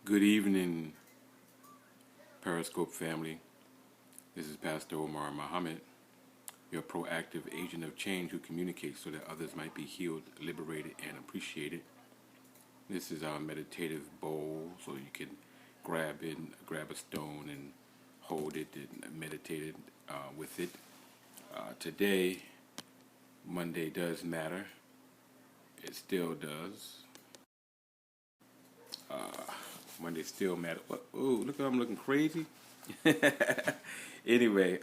Good evening, Periscope family. This is Pastor Omar Muhammad, your proactive agent of change who communicates so that others might be healed, liberated, and appreciated. This is our meditative bowl, so you can grab a stone and hold it and meditate with it. Today, Monday does matter. It still does. Monday still matter. What? Oh, look, I'm looking crazy. Anyway,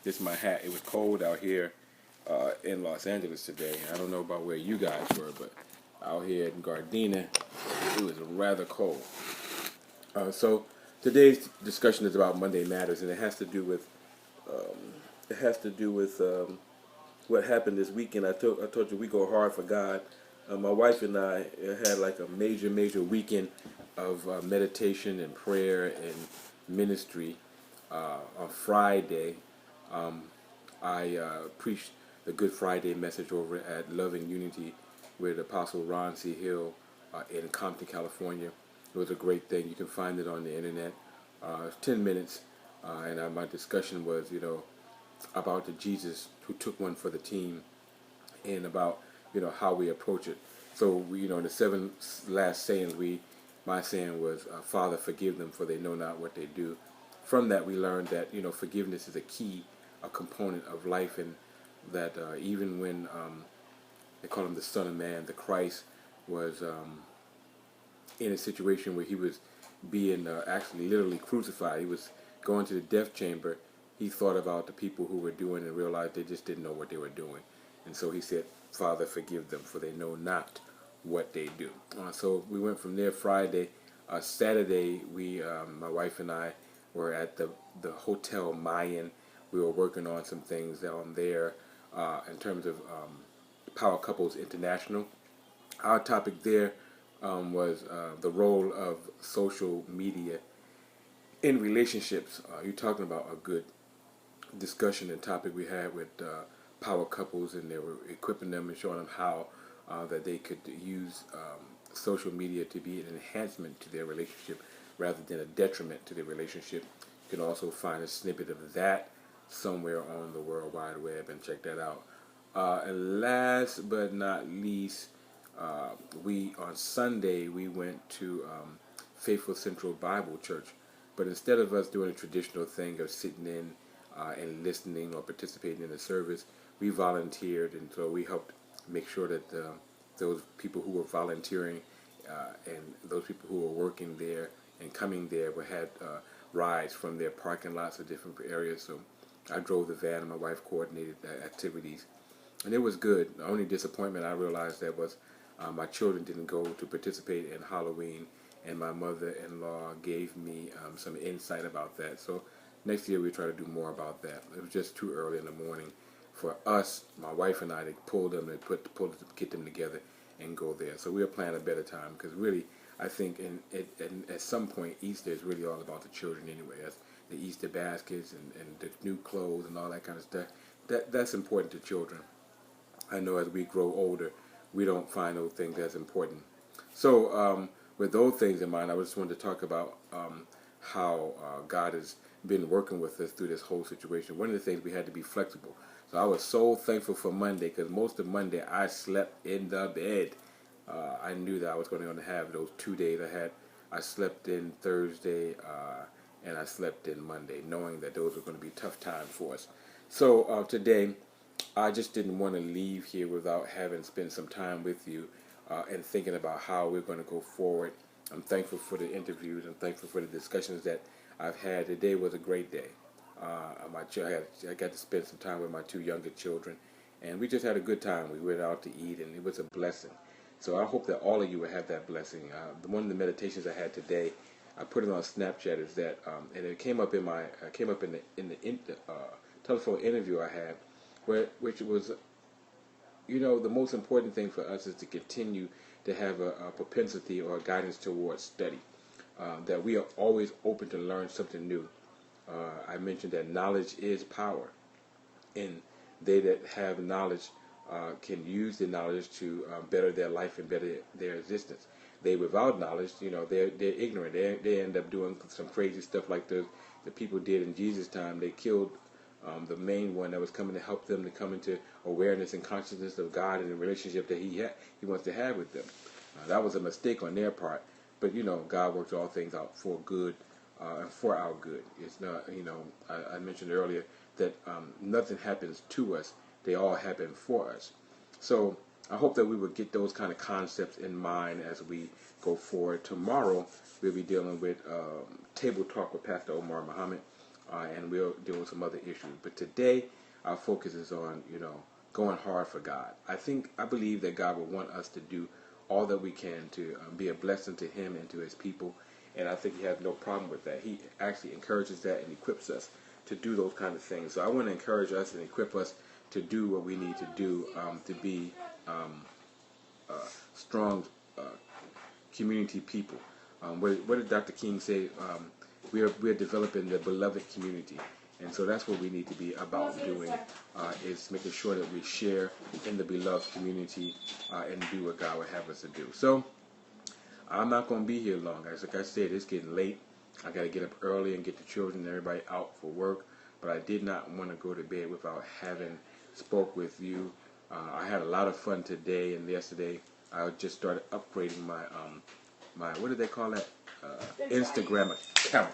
this is my hat. It was cold out here in Los Angeles today. I don't know about where you guys were, but out here in Gardena, it was rather cold. So today's discussion is about Monday Matters, and it has to do with what happened this weekend. I told you we go hard for God. My wife and I had like a major weekend of meditation and prayer and ministry. On Friday, I preached the Good Friday message over at Love and Unity with Apostle Ron C. Hill in Compton, California. It was a great thing. You can find it on the internet. It's 10 minutes, and my discussion was, about the Jesus who took one for the team, and about how we approach it. So in the seven last sayings, my saying was, Father, forgive them, for they know not what they do. From that, we learned that forgiveness is a component of life, and that even when they call him the Son of Man, the Christ was in a situation where he was being actually literally crucified. He was going to the death chamber. He thought about the people who were doing and realized they just didn't know what they were doing. And so he said, Father, forgive them, for they know not what they do. So we went from there Friday. Saturday, my wife and I were at the Hotel Mayan. We were working on some things down there in terms of Power Couples International. Our topic there was the role of social media in relationships. You're talking about a good discussion and topic we had with power couples, and they were equipping them and showing them how that they could use social media to be an enhancement to their relationship rather than a detriment to their relationship. You can also find a snippet of that somewhere on the World Wide Web and check that out. And last but not least, we on Sunday we went to Faithful Central Bible Church, but instead of us doing a traditional thing of sitting in and listening or participating in the service, we volunteered, and so we helped make sure that those people who were volunteering and those people who were working there and coming there had rides from their parking lots of different areas. So I drove the van and my wife coordinated the activities, and it was good. The only disappointment I realized that was my children didn't go to participate in Halloween, and my mother-in-law gave me some insight about that. So next year we try to do more about that. It was just too early in the morning for us, my wife and I, to pull them and get them together and go there. So we'll plan a better time, because really I think at some point Easter is really all about the children anyway. That's the Easter baskets and the new clothes and all that kind of stuff. That's important to children. I know as we grow older, we don't find those things as important. So with those things in mind, I just wanted to talk about how God has been working with us through this whole situation. One of the things, we had to be flexible. So I was so thankful for Monday, because most of Monday I slept in the bed. I knew that I was going to have those 2 days I slept in Thursday and I slept in Monday, knowing that those were going to be tough times for us. So today, I just didn't want to leave here without having spent some time with you and thinking about how we're going to go forward. I'm thankful for the interviews. I'm thankful for the discussions that I've had. Today was a great day. I got to spend some time with my two younger children, and we just had a good time. We went out to eat, and it was a blessing. So I hope that all of you will have that blessing. One of the meditations I had today, I put it on Snapchat, is that, and it came up in the telephone interview I had, which was, the most important thing for us is to continue to have a propensity or a guidance towards study. That we are always open to learn something new. I mentioned that knowledge is power, and they that have knowledge can use the knowledge to better their life and better their existence. they without knowledge, they're ignorant. They end up doing some crazy stuff like the people did in Jesus' time. They killed the main one that was coming to help them to come into awareness and consciousness of God and the relationship that He wants to have with them. That was a mistake on their part, but God works all things out for good and for our good. It's not, I mentioned earlier that nothing happens to us; they all happen for us. So I hope that we will get those kind of concepts in mind as we go forward. Tomorrow we'll be dealing with Table Talk with Pastor Omar Muhammad, and we'll deal with some other issues. But today our focus is on, going hard for God. I believe that God will want us to do all that we can to be a blessing to Him and to His people, and I think He has no problem with that. He actually encourages that and equips us to do those kind of things. So I want to encourage us and equip us to do what we need to do to be strong community people. What did Dr. King say? We are developing the beloved community, and so that's what we need to be about doing, is making sure that we share in the beloved community and do what God would have us to do. So I'm not going to be here long, guys. Like I said, it's getting late. I got to get up early and get the children and everybody out for work, but I did not want to go to bed without having spoke with you. I had a lot of fun today and yesterday. I just started upgrading my what do they call that? Instagram account.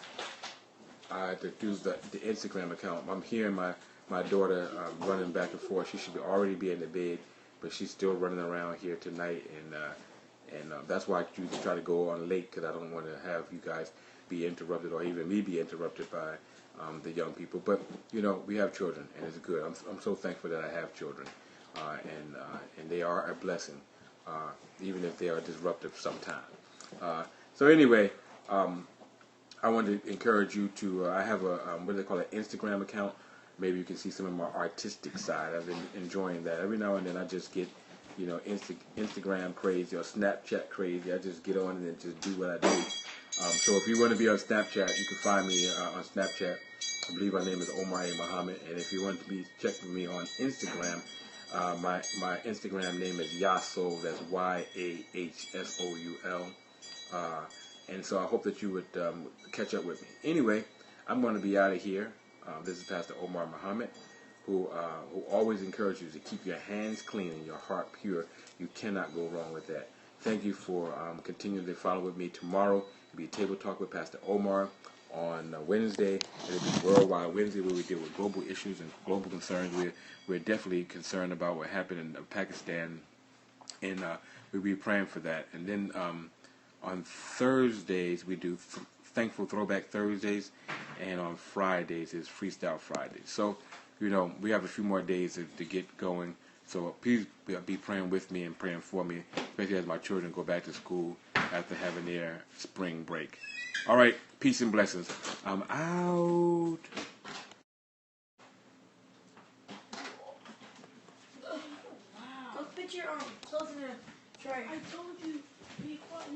To do the Instagram account. I'm hearing my daughter running back and forth. She should already be in the bed, but she's still running around here tonight, and that's why I choose to try to go on late, because I don't want to have you guys be interrupted or even me be interrupted by the young people. But we have children, and it's good. I'm so thankful that I have children, and they are a blessing, even if they are disruptive sometimes. So anyway, I want to encourage you to. I have a what do they call it? Instagram account. Maybe you can see some of my artistic side. I've been enjoying that. Every now and then I just get Instagram crazy or Snapchat crazy. I just get on and just do what I do. So if you want to be on Snapchat, you can find me on Snapchat. I believe my name is Omar A. Muhammad. And if you want to be checking me on Instagram, my Instagram name is Yasoul. That's YAHSOUL. And so I hope that you would catch up with me. Anyway, I'm going to be out of here. This is Pastor Omar Muhammad, who always encourages you to keep your hands clean and your heart pure. You cannot go wrong with that. Thank you for continuing to follow with me. Tomorrow will be a Table Talk with Pastor Omar. On Wednesday, it'll be Worldwide Wednesday, where we deal with global issues and global concerns. We're definitely concerned about what happened in Pakistan, and we'll be praying for that. And then on Thursdays, we do Thankful Throwback Thursdays, and on Fridays is Freestyle Fridays. So, we have a few more days to get going. So please be praying with me and praying for me, especially as my children go back to school after having their spring break. All right, peace and blessings. I'm out. Wow. Go put your clothes in the dryer. I told you, be quiet.